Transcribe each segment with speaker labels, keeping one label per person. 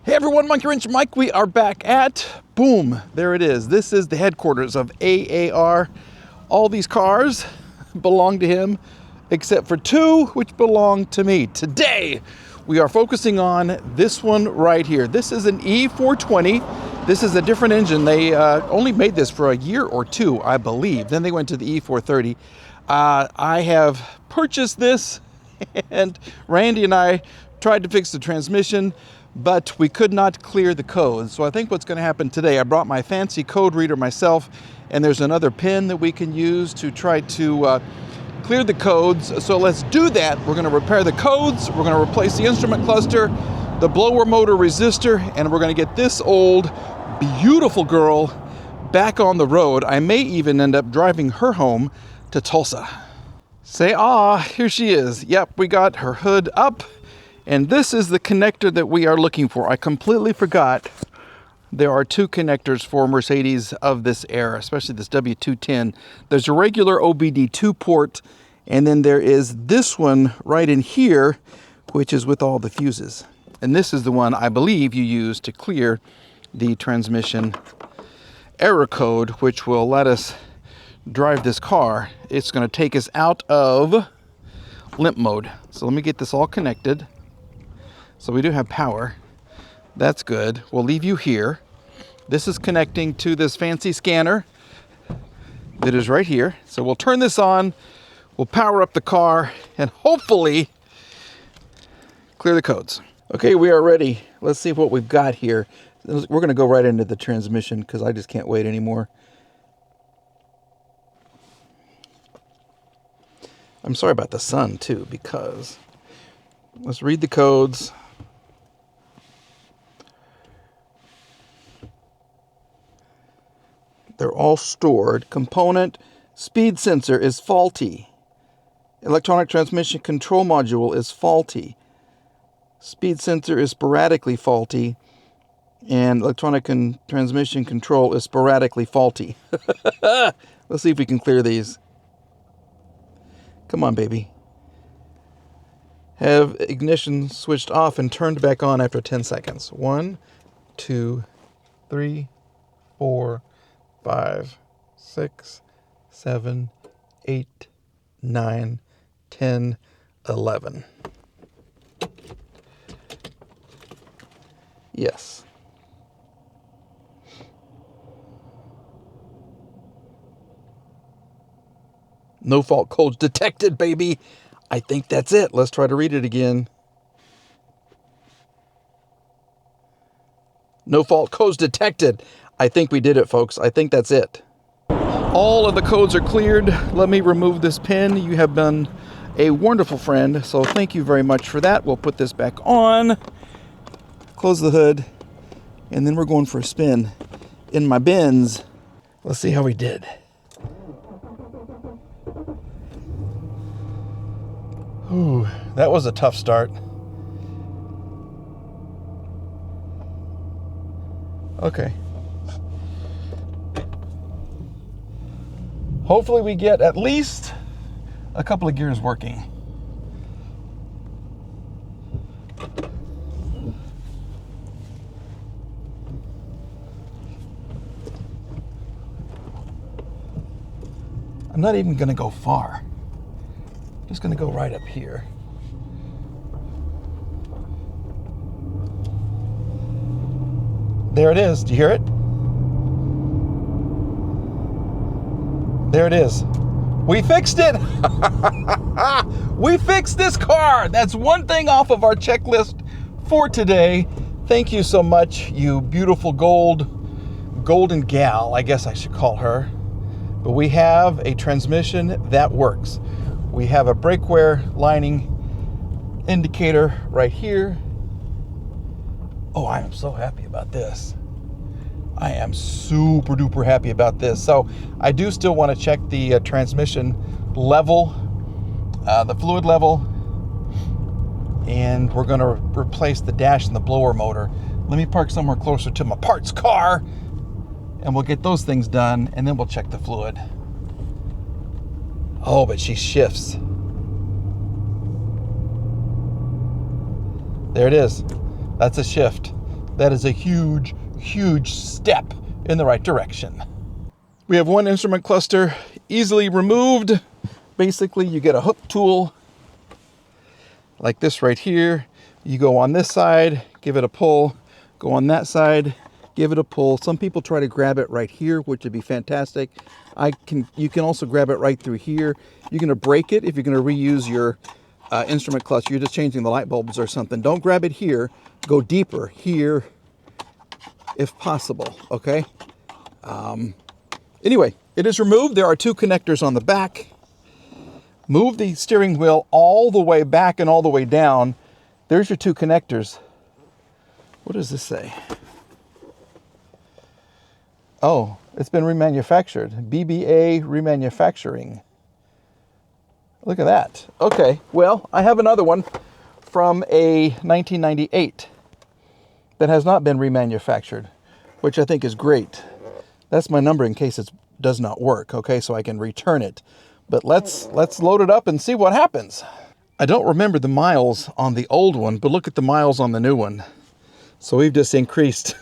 Speaker 1: Hey everyone, Monkey Wrench Mike. We are back at, boom, there it is. This is the headquarters of AAR. All these cars belong to him, except for two, which belong to me. Today, we are focusing on this one right here. This is an E420. This is a different engine. They only made this for a year or two, I believe. Then they went to the E430. I have purchased this, and Randy and I tried to fix the transmission, but we could not clear the code. So I think what's going to happen today, I brought my fancy code reader myself, and there's another pin that we can use to try to clear the codes. So let's do that. We're going to repair the codes, we're going to replace the instrument cluster, the blower motor resistor, and we're going to get this old, beautiful girl back on the road. I may even end up driving her home to Tulsa. Say, here she is. Yep, we got her hood up. And this is the connector that we are looking for. I completely forgot there are two connectors for Mercedes of this era, especially this W210. There's a regular OBD2 port, and then there is this one right in here, which is with all the fuses. And this is the one I believe you use to clear the transmission error code, which will let us drive this car. It's going to take us out of limp mode. So let me get this all connected. So we do have power. That's good. We'll leave you here. This is connecting to this fancy scanner that is right here. So we'll turn this on, we'll power up the car, and hopefully clear the codes. Okay, we are ready. Let's see what we've got here. We're going to go right into the transmission because I just can't wait anymore. I'm sorry about the sun too, because let's read the codes. They're all stored. Component speed sensor is faulty. Electronic transmission control module is faulty. Speed sensor is sporadically faulty. And electronic transmission control is sporadically faulty. Let's see if we can clear these. Come on, baby. Have ignition switched off and turned back on after 10 seconds. 1, 2, 3, 4, 5, 6, 7, 8, 9, 10, 11. Yes. No fault codes detected, baby. I think that's it. Let's try to read it again. No fault codes detected. I think we did it, folks. I think that's it. All of the codes are cleared. Let me remove this pin. You have been a wonderful friend, so thank you very much for that. We'll put this back on, close the hood, and then we're going for a spin in my Benz. Let's see how we did. Ooh, that was a tough start. Okay. Hopefully we get at least a couple of gears working. I'm not even going to go far. I'm just going to go right up here. There it is. Do you hear it? There it is. We fixed it. We fixed this car. That's one thing off of our checklist for today. Thank you so much, you beautiful golden gal, I guess I should call her. But we have a transmission that works. We have a brake wear lining indicator right here. Oh, I am so happy about this. I am super duper happy about this. So I do still want to check the transmission level, the fluid level, and we're going to replace the dash and the blower motor. Let me park somewhere closer to my parts car, and we'll get those things done, and then we'll check the fluid. Oh, but she shifts. There it is. That's a shift. That is a huge, huge step in the right direction. We have one instrument cluster easily removed. Basically, you get a hook tool like this right here. You go on this side, give it a pull, go on that side, give it a pull. Some people try to grab it right here, which would be fantastic. You can also grab it right through here. You're gonna break it if you're gonna reuse your instrument clutch. You're just changing the light bulbs or something. Don't grab it here, go deeper here if possible, okay? Anyway, it is removed. There are two connectors on the back. Move the steering wheel all the way back and all the way down. There's your two connectors. What does this say? Oh, it's been remanufactured. BBA remanufacturing. Look at that. Okay, well, I have another one from a 1998 that has not been remanufactured, which I think is great. That's my number in case it does not work, okay, so I can return it. But let's load it up and see what happens. I don't remember the miles on the old one, but look at the miles on the new one. So we've just increased.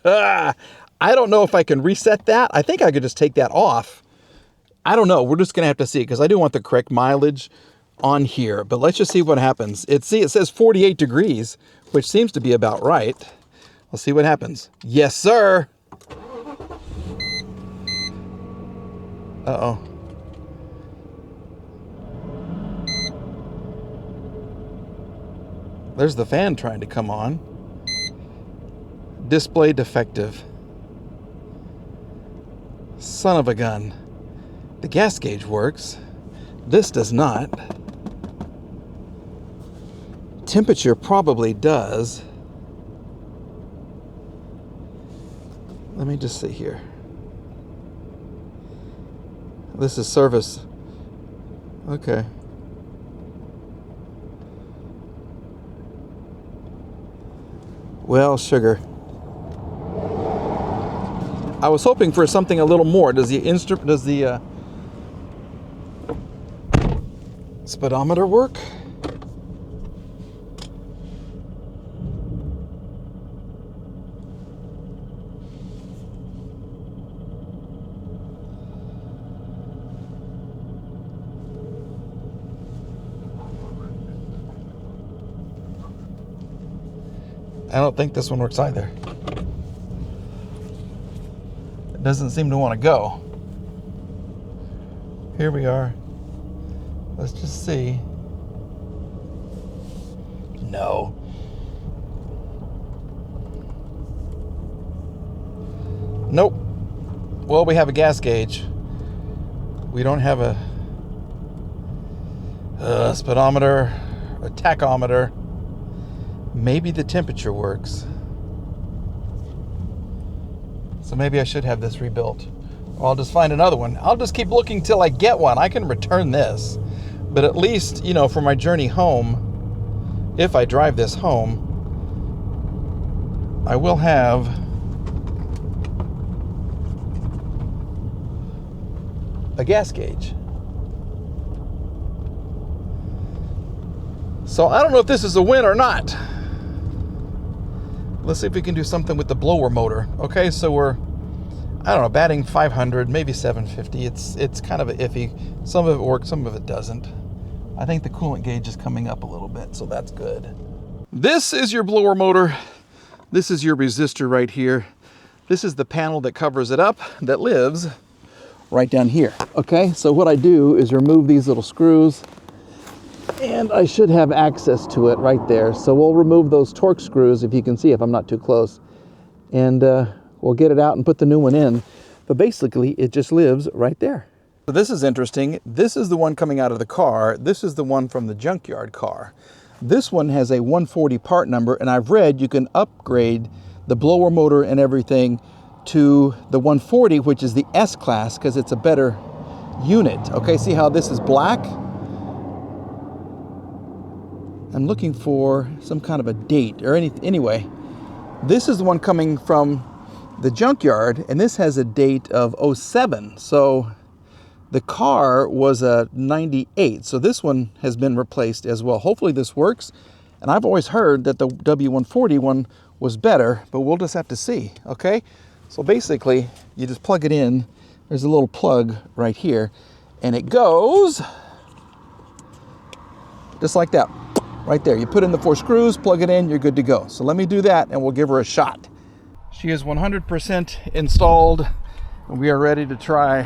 Speaker 1: I don't know if I can reset that. I think I could just take that off. I don't know. We're just going to have to see because I do want the correct mileage on here. But let's just see what happens. It says 48 degrees, which seems to be about right. Let's see what happens. Yes, sir. Uh-oh. There's the fan trying to come on. Display defective. Son of a gun. The gas gauge works. This does not. Temperature probably does. Let me just see here. This is service. Okay. Well, sugar. I was hoping for something a little more. Does the speedometer work? I don't think this one works either. It doesn't seem to want to go. Here we are. Let's just see. No. Nope. Well, we have a gas gauge. We don't have a speedometer, a tachometer. Maybe the temperature works. So maybe I should have this rebuilt. Or I'll just find another one. I'll just keep looking till I get one. I can return this. But at least, you know, for my journey home, if I drive this home, I will have a gas gauge. So I don't know if this is a win or not. Let's see if we can do something with the blower motor. Okay, so we're, I don't know, batting 500, maybe 750. It's kind of iffy. Some of it works, some of it doesn't. I think the coolant gauge is coming up a little bit, so that's good. This is your blower motor. This is your resistor right here. This is the panel that covers it up, that lives right down here. Okay, so what I do is remove these little screws, and I should have access to it right there. So we'll remove those torque screws, if you can see, if I'm not too close. And we'll get it out and put the new one in. But basically, it just lives right there. So this is interesting. This is the one coming out of the car. This is the one from the junkyard car. This one has a 140 part number, and I've read you can upgrade the blower motor and everything to the 140, which is the S class, because it's a better unit. Okay, see how this is black? I'm looking for some kind of a date or anyway. This is the one coming from the junkyard, and this has a date of 07. So the car was a 98. So this one has been replaced as well. Hopefully this works. And I've always heard that the W140 one was better, but we'll just have to see, okay? So basically, you just plug it in. There's a little plug right here, and it goes just like that, right there. You put in the 4 screws, plug it in, you're good to go. So let me do that, and we'll give her a shot. She is 100% installed, and we are ready to try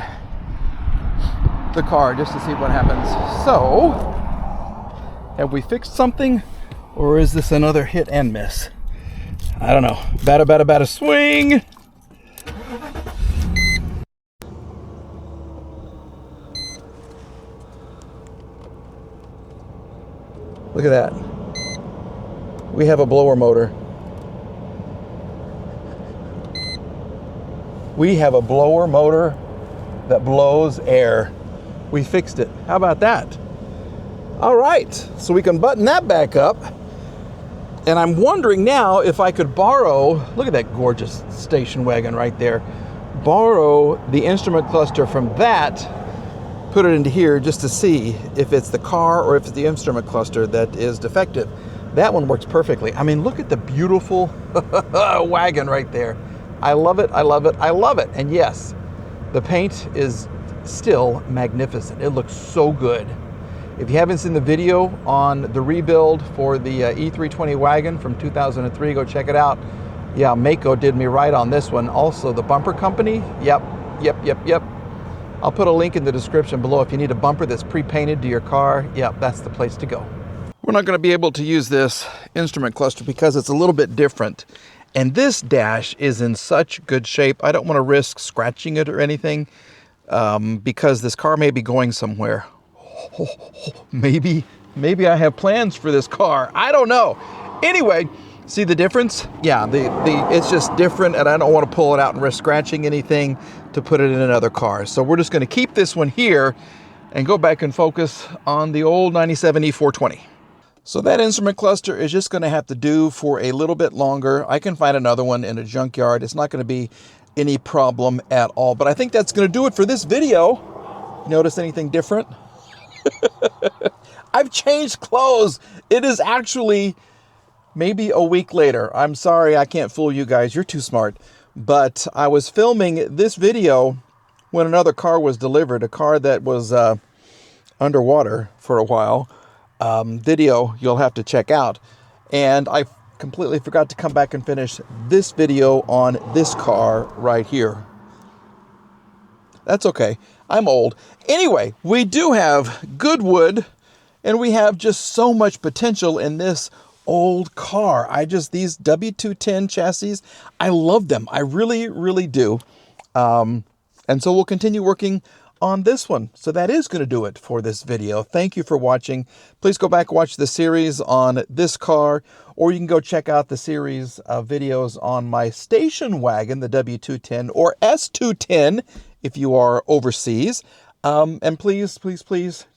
Speaker 1: the car just to see what happens. So, have we fixed something, or is this another hit and miss? I don't know. Bada, bada, bada, swing! Look at that. We have a blower motor. We have a blower motor that blows air. We fixed it. How about that? All right, so we can button that back up. And I'm wondering now if I could borrow, look at that gorgeous station wagon right there, borrow the instrument cluster from that, put it into here just to see if it's the car or if it's the instrument cluster that is defective. That one works perfectly. I mean, look at the beautiful wagon right there. I love it, I love it, I love it. And yes, the paint is still magnificent. It looks so good. If you haven't seen the video on the rebuild for the E320 wagon from 2003, go check it out. Yeah, Mako did me right on this one. Also, the bumper company, yep. I'll put a link in the description below if you need a bumper that's pre-painted to your car. Yep, that's the place to go. We're not going to be able to use this instrument cluster because it's a little bit different. And this dash is in such good shape. I don't want to risk scratching it or anything because this car may be going somewhere. Maybe I have plans for this car. I don't know. Anyway, see the difference? Yeah, it's just different, and I don't want to pull it out and risk scratching anything to put it in another car. So we're just going to keep this one here and go back and focus on the old 97 E420. So that instrument cluster is just going to have to do for a little bit longer. I can find another one in a junkyard. It's not going to be any problem at all. But I think that's going to do it for this video. Notice anything different? I've changed clothes. It is actually maybe a week later. I'm sorry, I can't fool you guys. You're too smart. But I was filming this video when another car was delivered, a car that was underwater for a while. Video you'll have to check out. And I completely forgot to come back and finish this video on this car right here. That's okay. I'm old. Anyway, we do have good wood, and we have just so much potential in this old car. These W210 chassis, I love them. I really, really do. And so we'll continue working on this one. So that is going to do it for this video. Thank you for watching. Please go back and watch the series on this car, or you can go check out the series of videos on my station wagon, the W210 or S210, if you are overseas. And please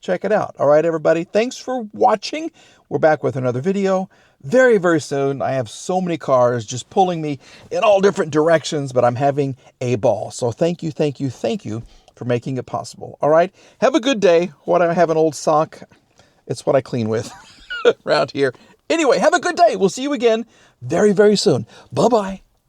Speaker 1: check it out. All right, everybody. Thanks for watching. We're back with another video very, very soon. I have so many cars just pulling me in all different directions, but I'm having a ball. So thank you for making it possible. All right. Have a good day. What, I have an old sock. It's what I clean with around here. Anyway, have a good day. We'll see you again very, very soon. Bye-bye.